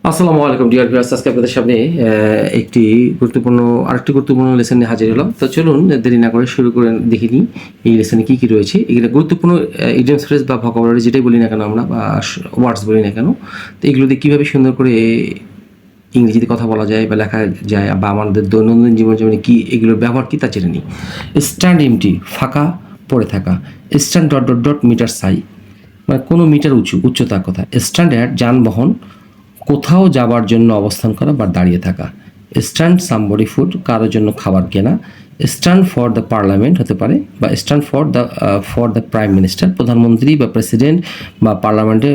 আসসালামু আলাইকুম dear viewers, আজকে আপনাদের সামনে আরেকটি গুরুত্বপূর্ণ লেসন নিয়ে হাজির হলাম। তো চলুন দেরি না করে শুরু করে দেখে নিই এই লেসনে কী কী রয়েছে। এগুলো গুরুত্বপূর্ণ ইডিয়মস ফ্রেজ বা ভোকাবুলারি যেটাই বলি না কেন আমরা, বা ওয়ার্ডস বলি না কেন, তো এগুলো দিয়ে কীভাবে সুন্দর করে ইংরেজিতে কথা বলা যায় বা লেখা যায়, বা আমাদের দৈনন্দিন জীবনে কী এগুলোর ব্যবহার কী তা জেনে নিই। স্ট্যান্ড এমটি, ফাঁকা পড়ে থাকা। স্ট্যান্ড ডট ডট ডট মিটার সাই, মানে কোনো মিটার উচ্চতার কথা। স্ট্যান্ডার্ড যানবাহন, কোথাও যাবার জন্য অবস্থান করা বা দাঁড়িয়ে থাকা। স্ট্যান্ড সামবডি ফুড, কারোর জন্য খাবার কেনা। স্ট্যান্ড ফর দ্য পার্লামেন্ট হতে পারে, বা stand for the prime minister, প্রধানমন্ত্রী বা প্রেসিডেন্ট বা পার্লামেন্টে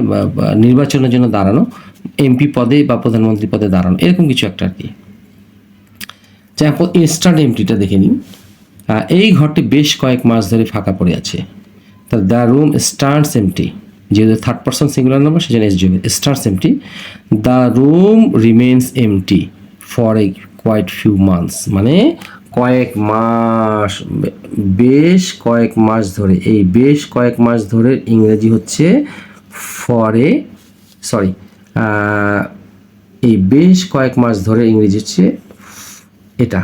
নির্বাচনের জন্য দাঁড়ানো, এমপি পদে বা প্রধানমন্ত্রী পদে দাঁড়ানো, এরকম কিছু একটা আর কি। এখন ইনস্ট্যান্ট এমটিটা দেখে নিন। এই ঘরটি বেশ কয়েক মাস ধরে ফাঁকা পড়ে আছে। দ্য রুম স্ট্যান্ডস এমটি, যেহেতু থার্ড পারসন সিঙ্গুলার নাম্বার সেজন্য এস যোগ, stands empty. The room remains empty for a quite few months, মানে কয়েক মাস, বেশ কয়েক মাস ধরে। এই বেশ কয়েক মাস ধরে ইংরেজি হচ্ছে এই বেশ কয়েক মাস ধরে ইংরেজি হচ্ছে এটা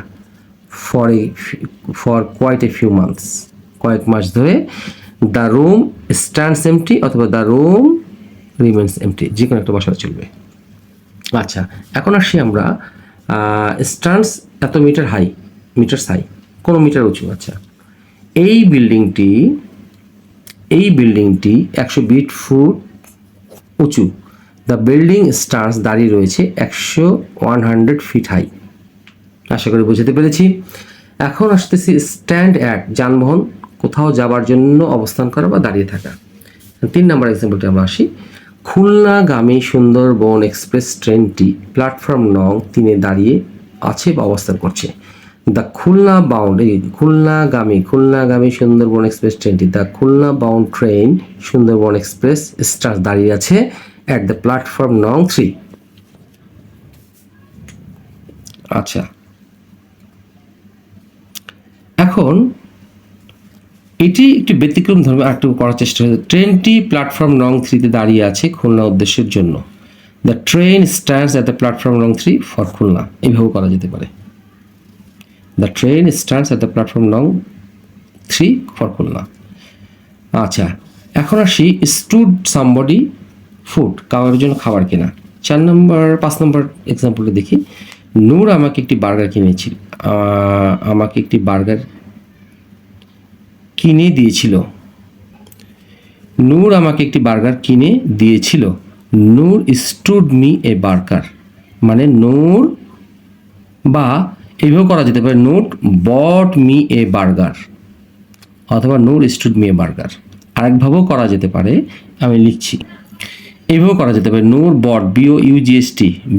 for quite a few months, কয়েক মাস ধরে। দ্য রুম স্ট্যান্ডস এমটি অথবা দ্য রুম রিমেন্স এমটি, যে কোনো একটা বসাতে চলবে। আচ্ছা, এখন আসি আমরা স্ট্যান্ডস এত মিটার হাই, মিটার হাই, কোনো মিটার উঁচু। আচ্ছা, এই বিল্ডিংটি 120 ফুট উঁচু। দ্য বিল্ডিং স্ট্যান্ডস, দাঁড়িয়ে রয়েছে 100 ফিট হাই। আশা করি বুঝতে পেরেছি। এখন আসতেছি স্ট্যান্ড অ্যাট, যানবাহন, কোথাও যাবার জন্য অবস্থান করা বা দাঁড়িয়ে থাকা। 3 নম্বর এক্সাম্পলটি আমরা আসি। খুলনাগামী সুন্দরবন এক্সপ্রেস ট্রেনটি প্ল্যাটফর্ম নং 3-এ দাঁড়িয়ে আছে বা অবস্থান করছে। দ্য খুলনা বাউন্ড, খুলনাগামী সুন্দরবন এক্সপ্রেস ট্রেনটি, the Khulna bound train Sundarban express star, দাঁড়িয়ে আছে অ্যাট দ্য প্ল্যাটফর্ম নং 3। আচ্ছা, এখন এটি একটি ব্যতিক্রম ধর্মে একটু করার চেষ্টা হয়েছে। ট্রেনটি প্ল্যাটফর্ম নং 3-তে দাঁড়িয়ে আছে খুলনা উদ্দেশ্যের জন্য। The train stands at the platform নং 3 ফর খুলনা, এইভাবেও করা যেতে পারে। The train stands at the platform নং 3 ফর খুলনা। আচ্ছা, এখন আসি স্টুড সামবডি ফুড, কারোর জন্য খাবার কেনা। 5 নম্বর এক্সাম্পলটা দেখি। নূর আমাকে একটি বার্গার কিনে দিয়েছিল। নূর আমাকে একটি বার্গার কিনে দিয়েছিল। নূর স্টুড মি এ বার্গার, মানে নূর, বা এইভাবে করা যেতে পারে, Noor bought me a burger, অথবা Noor stood me a burger. আরেকভাবেও করা যেতে পারে, আমি লিখছি, এইভাবেও করা যেতে পারে। Noor bought,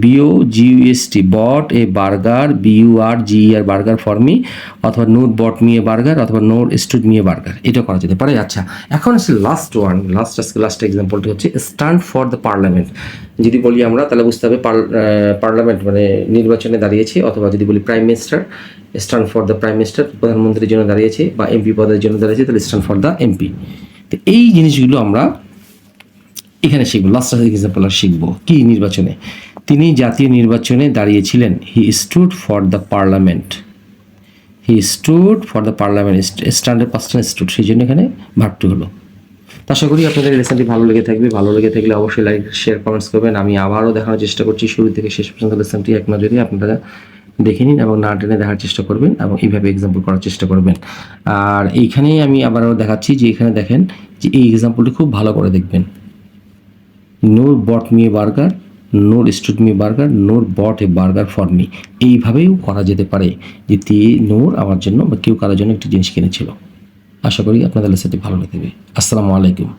BOGUST, bought a burger, BURGER burger for me, অথবা Noor bought me a burger, অথবা Noor stood me a burger, এটা করা যেতে পারে। আচ্ছা, এখন আসলে লাস্ট এক্সাম্পলটি হচ্ছে স্ট্যান্ড ফর দ্য পার্লামেন্ট। যদি বলি আমরা তাহলে বুঝতে হবে পার্লামেন্ট মানে নির্বাচনে দাঁড়িয়েছে, অথবা যদি বলি prime minister, stand for the prime minister, প্রধানমন্ত্রীর জন্য দাঁড়িয়েছে, বা এমপি পদের জন্য দাঁড়িয়েছে, তাহলে স্ট্যান্ড ফর দ্য এমপি। তো এই জিনিসগুলো আমরা এখানে শিখবো। লাস্ট এক্সাম্পল শিখবো কি, নির্বাচনে তিনি জাতীয় নির্বাচনে দাঁড়িয়েছিলেন। হি স্টুড ফর দ্য পার্লামেন্ট, স্ট্যান্ডের পাঁচটা স্টুড, সেই জন্য এখানে ভাবটি হলো। আশা করি আপনাদের লেসনটি ভালো লেগে থাকবে। ভালো লেগে থাকলে অবশ্যই লাইক, শেয়ার, কমেন্টস করবেন। আমি আবারও দেখানোর চেষ্টা করছি শুরু থেকে শেষ পর্যন্ত লেসনটি এক নজরে আপনারা দেখে নিন এবং না টেনে দেখার চেষ্টা করবেন, এবং এইভাবে এক্সাম্পল করার চেষ্টা করবেন। আর এইখানেই আমি আবারও দেখাচ্ছি যে এখানে দেখেন যে এই এক্সাম্পলটি খুব ভালো করে দেখবেন। Noor bought me a burger, Noor stood me burger, Noor bought a burger for me, এইভাবেও করা যেতে পারে যে নূর আমার জন্য বা কেউ কারোর জন্য একটি জিনিস কিনেছিল। আশা করি আপনাদের লেসনটি ভালো লাগবে। আসসালামু আলাইকুম।